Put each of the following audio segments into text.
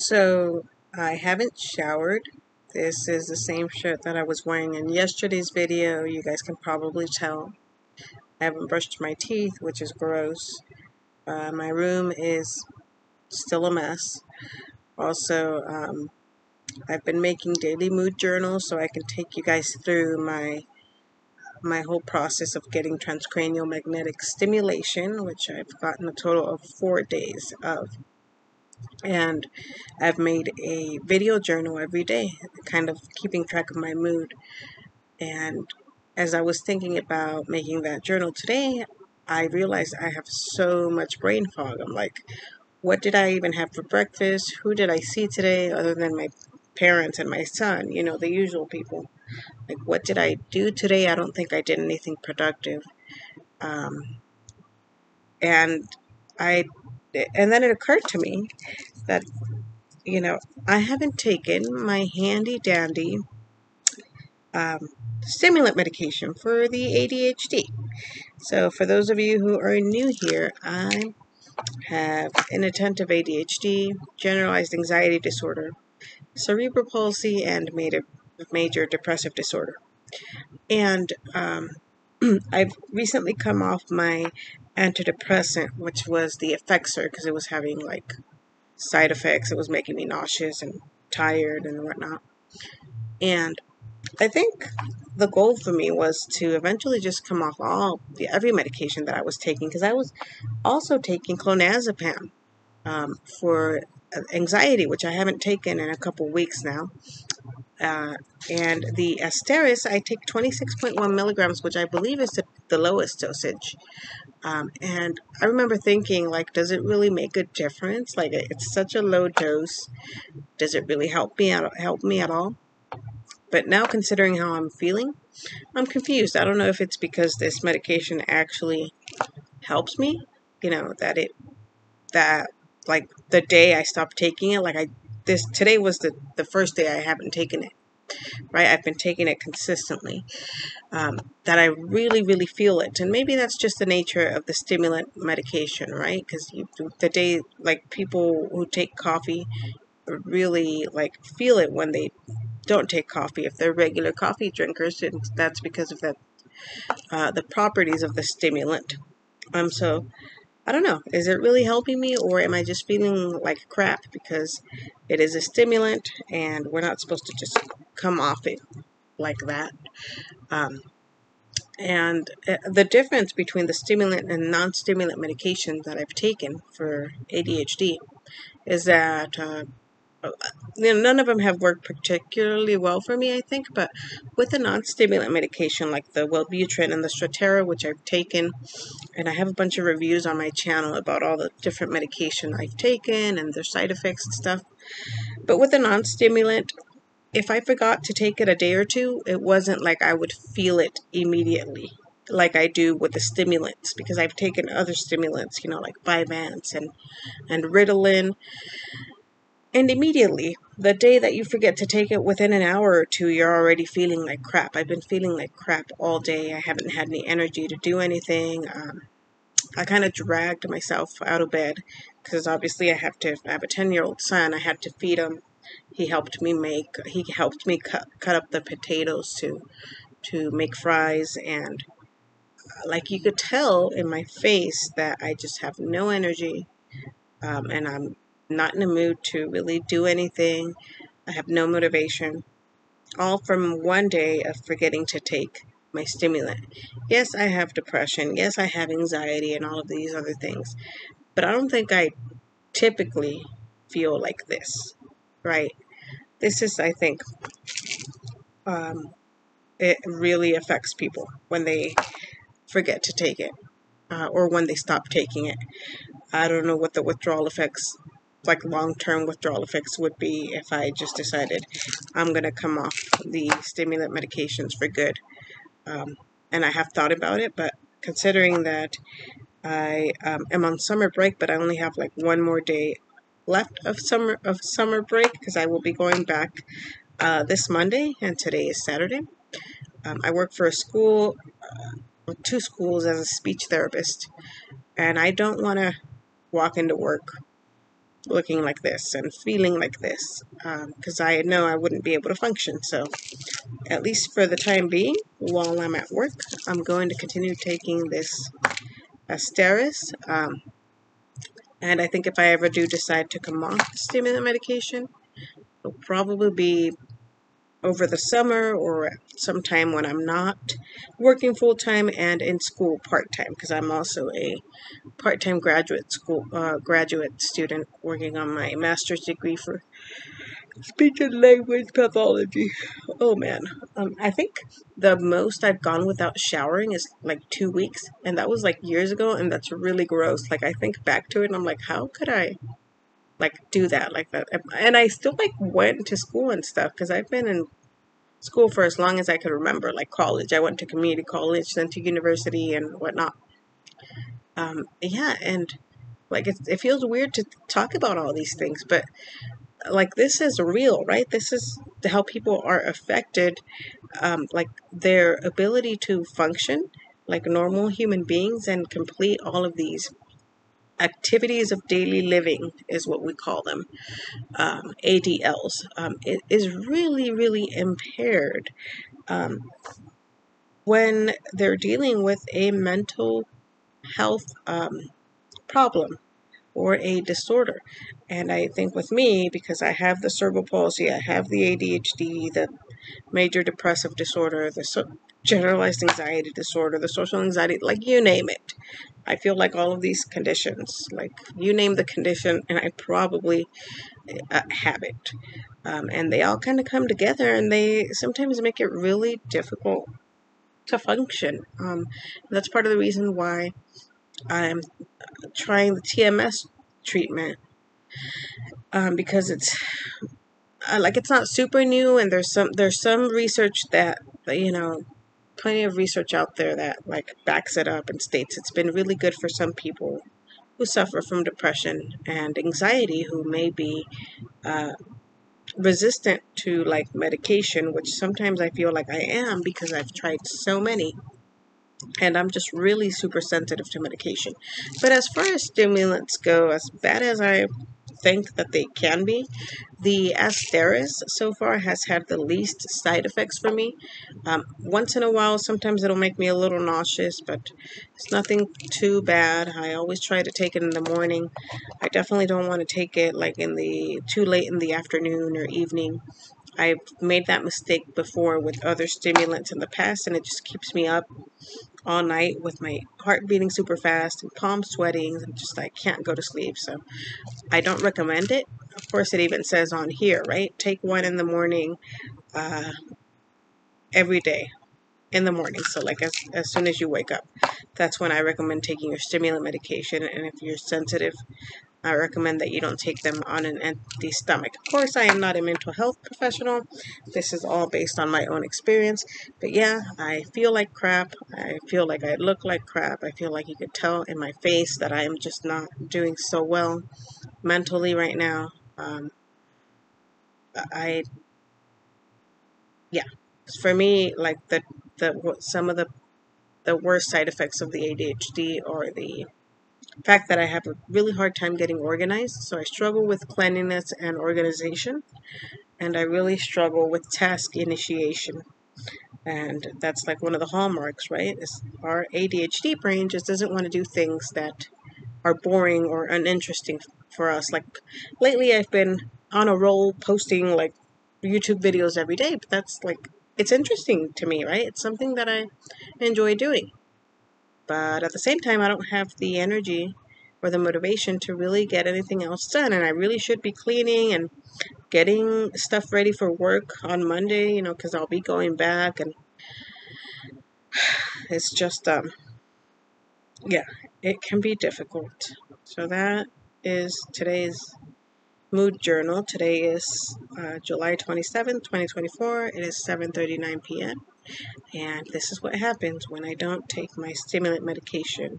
So I haven't showered. This is the same shirt that I was wearing in yesterday's video. You guys can probably tell. I haven't brushed my teeth, which is gross. My room is still a mess. Also, I've been making daily mood journals so I can take you guys through my whole process of getting transcranial magnetic stimulation, which I've gotten a total of 4 days of. And I've made a video journal every day, kind of keeping track of my mood. And as I was thinking about making that journal today, I realized I have so much brain fog. I'm like, what did I even have for breakfast? Who did I see today other than my parents and my son? You know, the usual people. Like, what did I do today? I don't think I did anything productive. Um, and I, and then it occurred to me that I haven't taken my handy dandy stimulant medication for the ADHD. So for those of you who are new here, I have inattentive ADHD, generalized anxiety disorder, cerebral palsy, and major depressive disorder. And I've recently come off my antidepressant, which was the Effexor, because it was having like side effects. It was making me nauseous and tired and whatnot. And I think the goal for me was to eventually just come off every medication that I was taking, because I was also taking clonazepam for anxiety, which I haven't taken in a couple weeks now. And the Azstaryz, I take 26.1 milligrams, which I believe is the lowest dosage. And I remember thinking, like, does it really make a difference? Like, it's such a low dose. Does it really help me at all? But now, considering how I'm feeling, I'm confused. I don't know if it's because this medication actually helps me, that like the day I stopped taking it, today was the first day I haven't taken it, right? I've been taking it consistently, that I really, really feel it. And maybe that's just the nature of the stimulant medication, right? Because the day, like, people who take coffee really like feel it when they don't take coffee. If they're regular coffee drinkers, and that's because of the properties of the stimulant. So I don't know. Is it really helping me, or am I just feeling like crap because it is a stimulant and we're not supposed to just come off it like that? And the difference between the stimulant and non-stimulant medication that I've taken for ADHD is that none of them have worked particularly well for me, I think, but with the non-stimulant medication like the Wellbutrin and the Strattera, which I've taken, and I have a bunch of reviews on my channel about all the different medication I've taken and their side effects and stuff. But with the non-stimulant, if I forgot to take it a day or two, it wasn't like I would feel it immediately like I do with the stimulants, because I've taken other stimulants, like Vyvanse and Ritalin. And immediately, the day that you forget to take it, within an hour or two, you're already feeling like crap. I've been feeling like crap all day. I haven't had any energy to do anything. I kind of dragged myself out of bed because obviously I have a 10-year-old son. I had to feed him. He helped me cut up the potatoes to make fries, and like, you could tell in my face that I just have no energy, and I'm not in the mood to really do anything. I have no motivation, all from one day of forgetting to take my stimulant. Yes, I have depression. Yes, I have anxiety and all of these other things, but I don't think I typically feel like this, right? This is, I think, it really affects people when they forget to take it, or when they stop taking it. I don't know what the withdrawal effects, like long-term withdrawal effects, would be if I just decided I'm going to come off the stimulant medications for good. And I have thought about it, but considering that I am on summer break, but I only have like one more day left of summer break, because I will be going back this Monday, and today is Saturday. I work for a school, two schools, as a speech therapist, and I don't want to walk into work looking like this and feeling like this, because I know I wouldn't be able to function. So at least for the time being, while I'm at work, I'm going to continue taking this Azstaryz. And I think if I ever do decide to come off the stimulant medication, it'll probably be over the summer or sometime when I'm not working full-time and in school part-time, because I'm also a part-time graduate student working on my master's degree for speech and language pathology. Oh man, I think the most I've gone without showering is like 2 weeks, and that was like years ago, and that's really gross. Like I think back to it, and I'm like, how could I like do that like that? And I still like went to school and stuff because I've been in school for as long as I could remember, like college. I went to community college, then to university and whatnot. Yeah, and like it feels weird to talk about all these things, but like this is real, right? This is how people are affected, like their ability to function like normal human beings and complete all of these activities of daily living is what we call them, ADLs. It is really, really impaired um, when they're dealing with a mental health problem or a disorder. And I think with me, because I have the cerebral palsy, I have the ADHD, the major depressive disorder, the generalized anxiety disorder, the social anxiety, like you name it. I feel like all of these conditions, like you name the condition, and I probably have it. And they all kind of come together, and they sometimes make it really difficult to function. That's part of the reason why I'm trying the TMS treatment, because it's like it's not super new, and there's some research that plenty of research out there that like backs it up and states it's been really good for some people who suffer from depression and anxiety who may be uh, resistant to like medication, which sometimes I feel like I am because I've tried so many and I'm just really super sensitive to medication. But as far as stimulants go, as bad as I think that they can be, the Azstaryz so far has had the least side effects for me. Once in a while, sometimes it'll make me a little nauseous, but it's nothing too bad. I always try to take it in the morning. I definitely don't want to take it like in the too late in the afternoon or evening. I've made that mistake before with other stimulants in the past, and it just keeps me up all night with my heart beating super fast and palms sweating and just I can't go to sleep. So I don't recommend it. Of course, it even says on here, right? Take one in the morning, uh, every day in the morning. So like as soon as you wake up, that's when I recommend taking your stimulant medication. And if you're sensitive, I recommend that you don't take them on an empty stomach. Of course, I am not a mental health professional. This is all based on my own experience. But yeah, I feel like crap. I feel like I look like crap. I feel like you could tell in my face that I am just not doing so well mentally right now. I yeah, for me, like some of the worst side effects of the ADHD or the fact that I have a really hard time getting organized. So I struggle with cleanliness and organization, and I really struggle with task initiation. And that's like one of the hallmarks, right? Is our ADHD brain just doesn't want to do things that are boring or uninteresting for us. Like lately, I've been on a roll posting like YouTube videos every day, but that's like it's interesting to me, right? It's something that I enjoy doing. But at the same time, I don't have the energy or the motivation to really get anything else done. And I really should be cleaning and getting stuff ready for work on Monday, because I'll be going back. And it's just, yeah, it can be difficult. So that is today's mood journal. Today is July 27th, 2024. It is 7:39 p.m. And this is what happens when I don't take my stimulant medication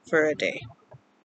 for a day.